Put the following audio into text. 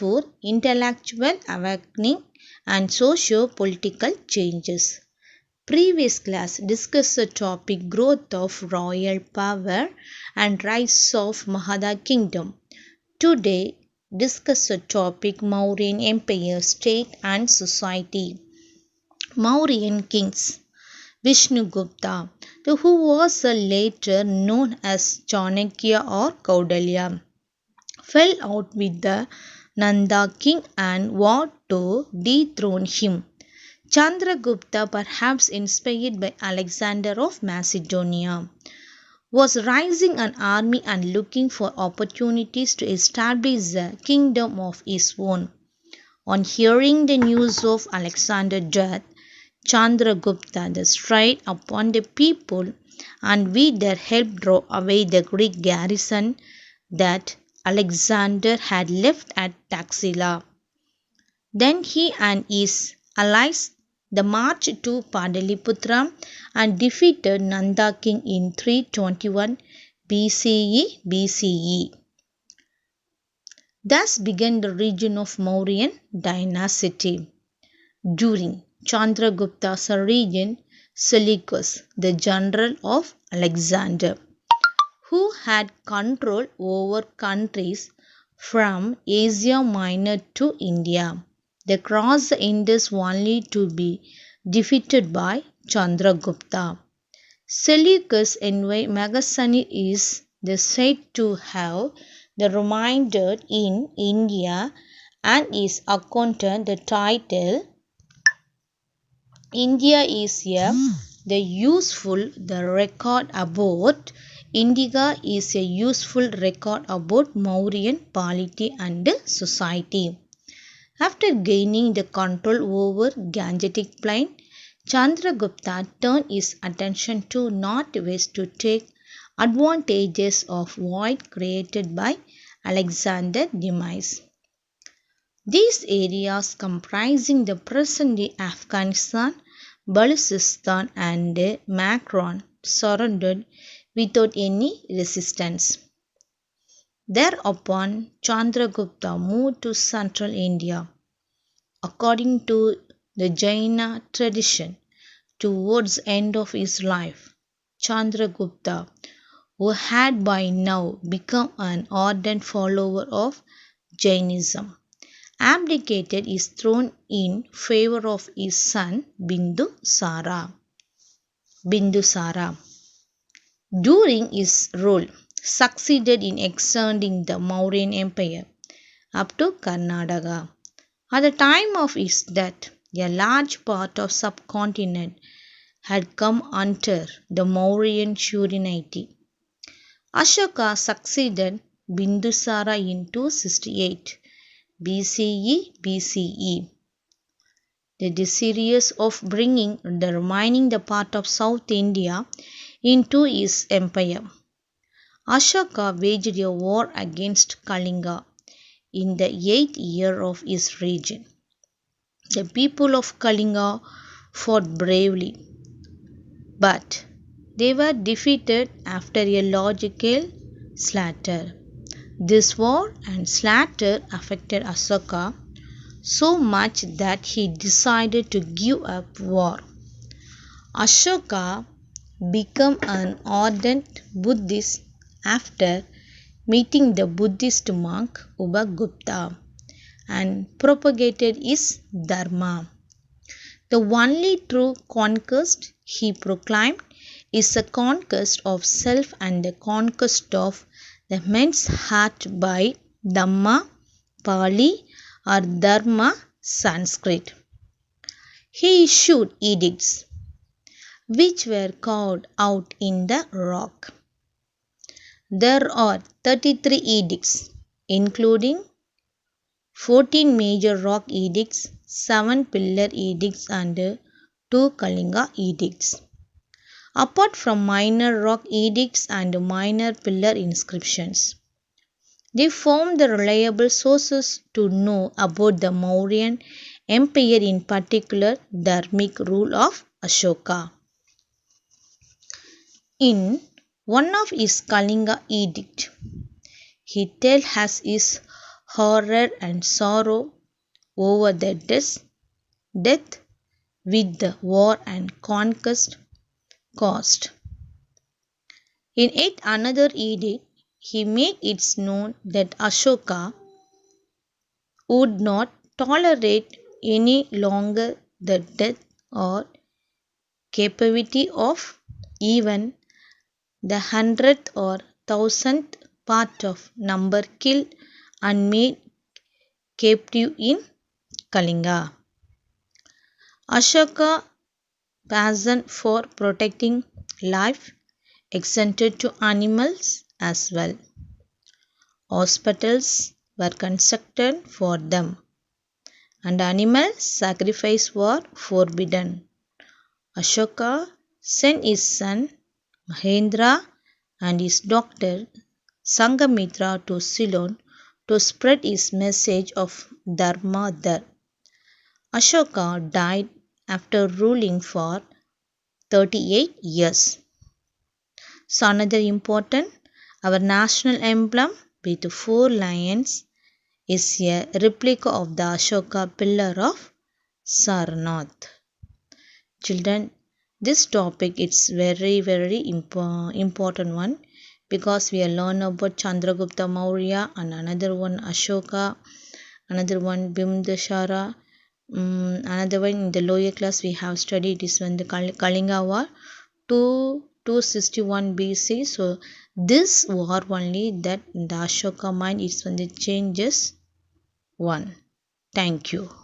for intellectual awakening and socio-political changes. Previous class discussed the topic growth of royal power and rise of Magadha kingdom. Today discuss the topic Mauryan Empire, state and society. Mauryan kings Vishnugupta, who was later known as Chanakya or Kausalya, fell out with the Nanda king and vowed to dethrone him. Chandragupta, perhaps inspired by Alexander of Macedonia, was raising an army and looking for opportunities to establish a kingdom of his own. On hearing the news of Alexander's death, Chandragupta strayed upon the people and with their help drove away the Greek garrison that Alexander had left at Taxila. Then he and his allies the marched to Padaliputra and defeated Nanda king in 321 BCE. Thus began the region of Mauryan dynasty. During Chandragupta's reign, Seleucus, the general of Alexander, who had control over countries from Asia Minor to India, they crossed the Indus only to be defeated by Chandragupta. Seleucus' envy Megasani is said to have remained in India and is accounted the title India is the useful the record about Indica is a useful record about Mauryan polity and society. After gaining the control over Gangetic plain, Chandragupta turned his attention to northwest to take advantages of void created by Alexander's demise. These areas comprising the present-day Afghanistan, Balochistan and Makran surrendered without any resistance. Thereupon Chandragupta moved to central India. According to the Jaina tradition, towards the end of his life, Chandragupta, who had by now become an ardent follower of Jainism, abdicated his throne in favor of his son Bindusara. During his rule, succeeded in extending the Mauryan Empire up to Karnataka. At the time of his death, a large part of subcontinent had come under the Mauryan sovereignty. Ashoka succeeded Bindusara in 268 BCE. Desirous of bringing the remaining part of South India into his empire, Ashoka waged a war against Kalinga in the 8th year of his reign. The people of Kalinga fought bravely, but they were defeated after a large-scale slaughter. This war and slaughter affected Ashoka so much that he decided to give up war. Ashoka became an ardent Buddhist after meeting the Buddhist monk Upagupta and propagated his dharma. The only true conquest, he proclaimed, is the conquest of self and the conquest of the men's heart by Dhamma, Pali or Dharma, Sanskrit. He issued edicts which were carved out in the rock. There are 33 edicts, including 14 major rock edicts, 7 pillar edicts and 2 Kalinga edicts. Apart from minor rock edicts and minor pillar inscriptions, they form the reliable sources to know about the Mauryan Empire, in particular dharmic rule of Ashoka. In one of his Kalinga edict, he tells us his horror and sorrow over the death with the war and conquest caused. In yet another edict, he made it known that Ashoka would not tolerate any longer the death or captivity of even the hundredth or thousandth part of number killed and made captive in Kalinga. Ashoka passion for protecting life extended to animals as well. Hospitals were constructed for them, and animal sacrifice was forbidden. Ashoka sent his son Mahendra and his daughter Sangamitra to Ceylon to spread his message of Dharma there. Ashoka died after ruling for 38 years. So another important, our national emblem with four lions is a replica of the Ashoka pillar of Sarnath. Children, this topic is very important one because we are learn about Chandragupta Maurya and another one Ashoka, another one Bimdashara, another one in the lower class we have studied is when the Kalinga War 261 BC. So this war only that the Ashoka mind is when the changes one. Thank you.